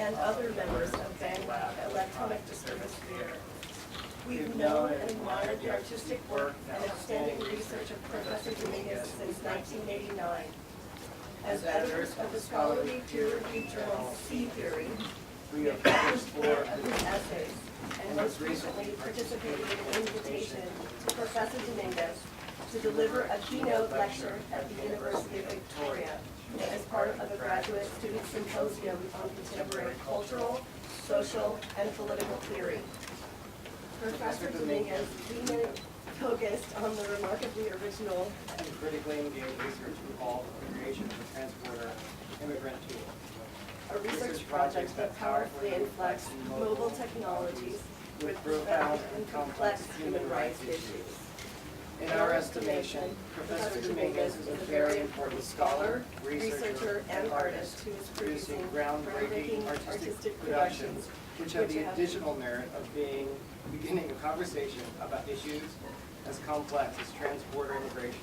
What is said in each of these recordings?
and other members of Bang Lab Electronic Disturbance Theater. We've known and admired the artistic work and outstanding research of Professor Dominguez since 1989. As editors of the scholarly peer-reviewed journal C Theory, we have published 4 of his essays, and most recently participated in an invitation to Professor Dominguez to deliver a keynote lecture at the University of Victoria as part of a graduate student symposium on contemporary cultural, social, and political theory. Professor Dominguez keenly focused on the remarkably original and critically engaged research involved in the creation of a transporter immigrant tool. a research project that powerfully inflects mobile technologies with profound and complex human rights issues. In our estimation, Professor Dominguez is a very important scholar, researcher, and artist who is producing groundbreaking artistic productions which have the additional merit of beginning a conversation about issues as complex as transporter immigration.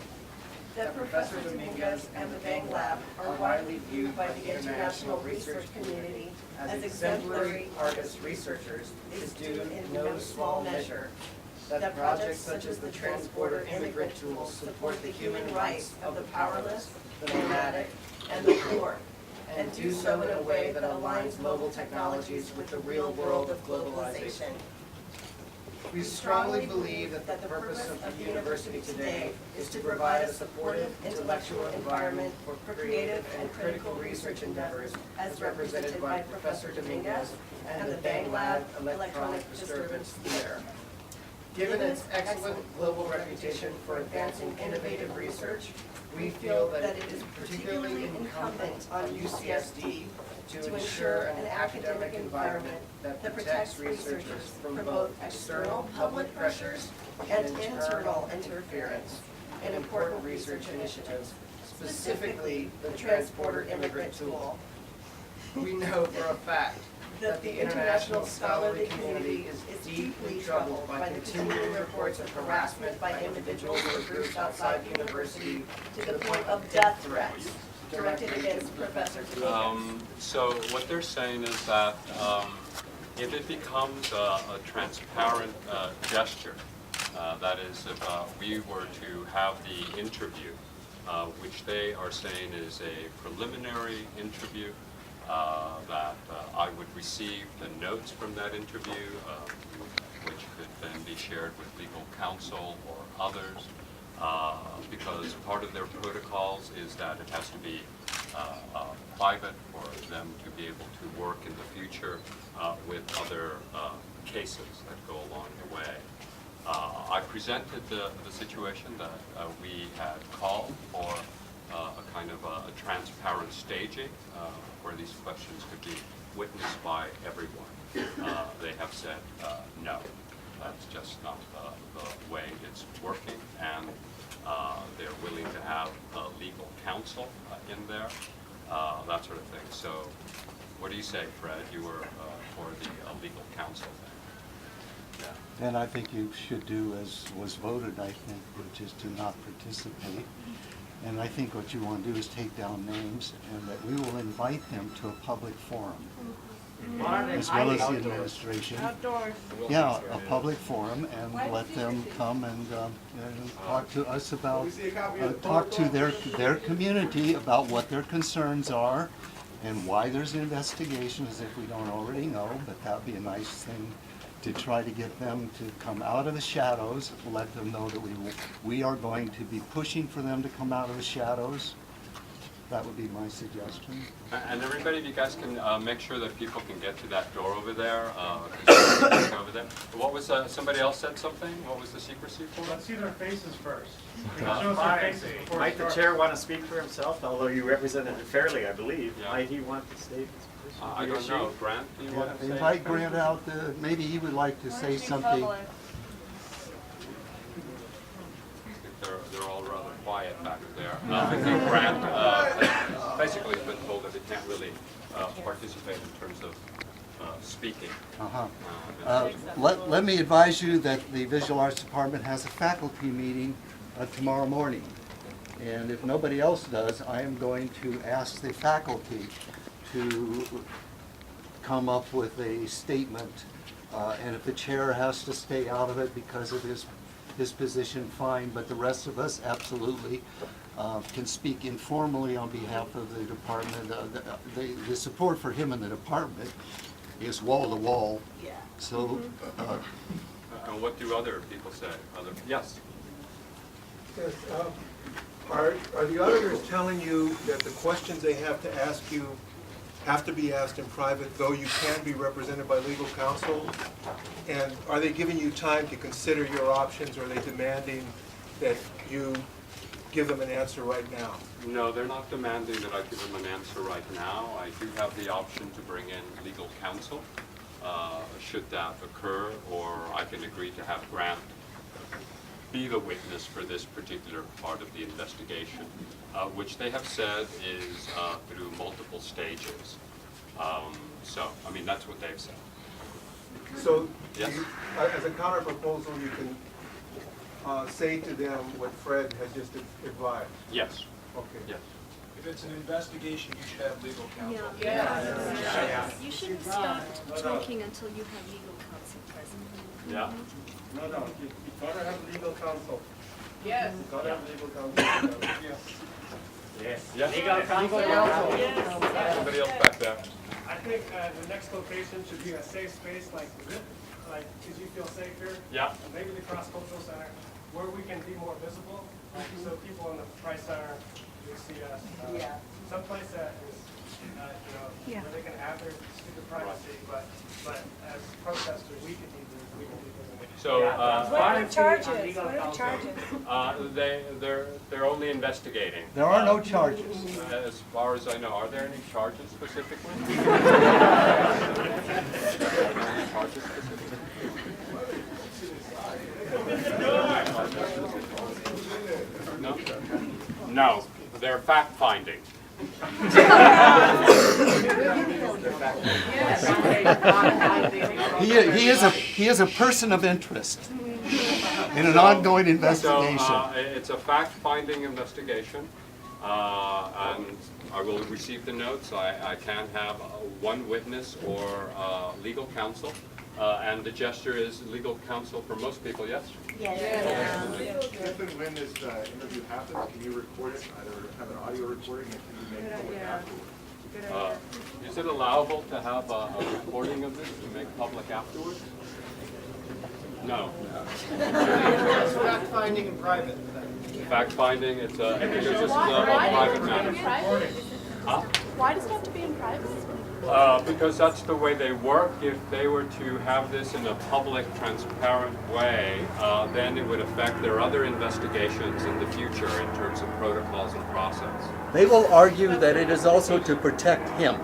That Professor Dominguez and the Bang Lab are widely viewed by the international research community as exemplary artist researchers is due in no small measure. That projects such as the transporter immigrant tool support the human rights of the powerless, the nomadic, and the poor, and do so in a way that aligns mobile technologies with the real world of globalization. We strongly believe that the purpose of the university today is to provide a supportive intellectual environment for creative and critical research endeavors as represented by Professor Dominguez and the Bang Lab Electronic Disturbance Theater. Given its excellent global reputation for advancing innovative research, we feel that it is particularly incumbent on UCSD to ensure an academic environment that protects researchers from both external public pressures and internal interference in important research initiatives, specifically the transporter immigrant tool. We know for a fact that the international scholarly community is deeply troubled by continuing reports of harassment by individuals or groups outside the university to the point of death threats directed against Professor Dominguez. So what they're saying is that if it becomes a transparent gesture, that is, if we were to have the interview, which they are saying is a preliminary interview, that I would receive the notes from that interview, which could then be shared with legal counsel or others, because part of their protocols is that it has to be private for them to be able to work in the future with other cases that go along the way. I presented the situation that we had called for a kind of a transparent staging where these questions could be witnessed by everyone. They have said no, that's just not the way it's working, and they're willing to have legal counsel in there, that sort of thing. So what do you say, Fred? You were for the legal counsel thing. Yeah. And I think you should do as was voted, I think, which is to not participate. And I think what you want to do is take down names, and that we will invite them to a public forum, as well as the administration. Outdoors. Yeah, a public forum, and let them come and talk to us about, talk to their community about what their concerns are, and why there's an investigation, as if we don't already know, but that'd be a nice thing to try to get them to come out of the shadows, let them know that we are going to be pushing for them to come out of the shadows. That would be my suggestion. And everybody, if you guys can make sure that people can get to that door over there, over there. What was, somebody else said something? What was the secrecy for? Let's see their faces first. Okay. Show us their faces before Might we the start. chair want to speak for himself, although you represented it fairly, I believe? Yeah. Might he want to state his position? I he or don't she? know. Grant, do you want to say Invite anything? Grant out, maybe he would like to say something. I think they're all rather quiet back there. I think Grant basically has been told that it can't really participate in terms of speaking. Let me advise you that the Visual Arts Department has a faculty meeting tomorrow morning. And if nobody else does, I am going to ask the faculty to come up with a statement, and if the chair has to stay out of it because of his position, fine, but the rest of us absolutely can speak informally on behalf of the department. The support for him in the department is wall to wall. Yeah. So, And what do other people say? Yes? Yes, are the auditors telling you that the questions they have to ask you have to be asked in private, though you can be represented by legal counsel? And are they giving you time to consider your options, or are they demanding that you give them an answer right now? No, they're not demanding that I give them an answer right now. I do have the option to bring in legal counsel, should that occur, or I can agree to have Grant be the witness for this particular part of the investigation, which they have said is through multiple stages. So, I mean, that's what they've said. So, Yes. as a counter proposal, you can say to them what Fred has just advised. Yes, Okay. yes. If it's an investigation, you should have legal counsel. Yeah. You shouldn't start talking until you have legal counsel present. Yeah? No, you gotta have legal counsel. Yes. You gotta have legal counsel. Yes. Yes? Legal counsel. Somebody else back there? I think the next location should be a safe space like this, like, because you feel safe here. Yeah. And maybe the cross-cultural center, where we can be more visible, so people in the Price Center will see us. Yeah. Someplace that is, Yeah. where they can have their stupid privacy, but as protesters, we can be visible. So, What are the charges? What are the charges? they're only investigating. there are no charges. As far as I know, are there any charges specifically? Any charges specifically? No? No, they're fact-finding. He is a person of interest in an ongoing So, investigation. it's a fact-finding investigation, and I will receive the notes. I can have one witness or legal counsel, and the gesture is legal counsel for most people, yes? If and when this interview happens, can you record it, either have an audio recording, and can you make it public afterwards? Is it allowable to have a recording of this to make public afterwards? No. It's fact-finding in private. Fact-finding, it's because this is a private matter. Huh? Why does it have to be in private? Because that's the way they work. If they were to have this in a public, transparent way, then it would affect their other investigations in the future in terms of protocols and process. They will argue that it is also to protect him.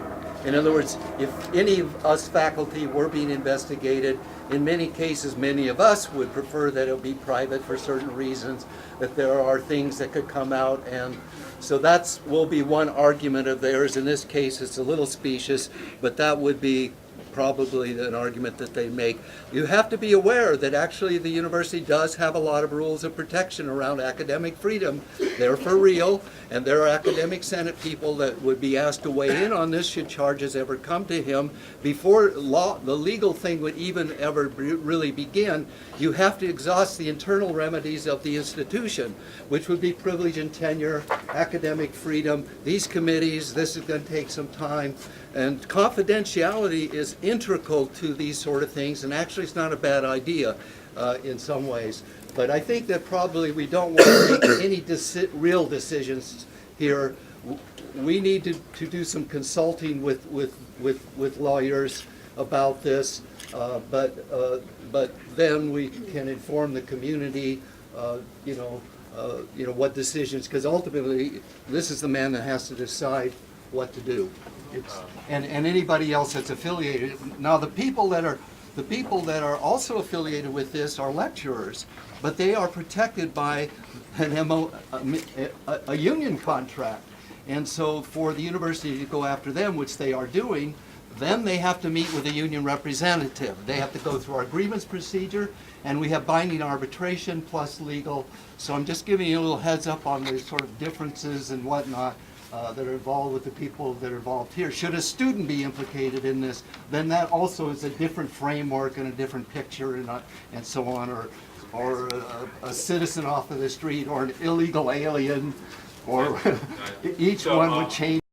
In other words, if any of us faculty were being investigated, in many cases, many of us would prefer that it be private for certain reasons, that there are things that could come out, and so that will be one argument of theirs. In this case, it's a little specious, but that would be probably an argument that they make. You have to be aware that actually the university does have a lot of rules of protection around academic freedom. They're for real, and there are academic senate people that would be asked to weigh in on this should charges ever come to him. Before the legal thing would even ever really begin, you have to exhaust the internal remedies of the institution, which would be privilege and tenure, academic freedom, these committees. This is going to take some time. And confidentiality is integral to these sort of things, and actually it's not a bad idea in some ways. But I think that probably we don't want to make any real decisions here. We need to do some consulting with lawyers about this, but then we can inform the community, what decisions, because ultimately this is the man that has to decide what to do. And anybody else that's affiliated. Now the people that are also affiliated with this are lecturers, but they are protected by a union contract. And so for the university to go after them, which they are doing, then they have to meet with a union representative. They have to go through our grievance procedure, and we have binding arbitration plus legal. So I'm just giving you a little heads up on the sort of differences and whatnot. that are involved with the people that are involved here. Should a student be implicated in this, then that also is a different framework and a different picture and so on, or a citizen off of the street, or an illegal alien, or each So, one would change.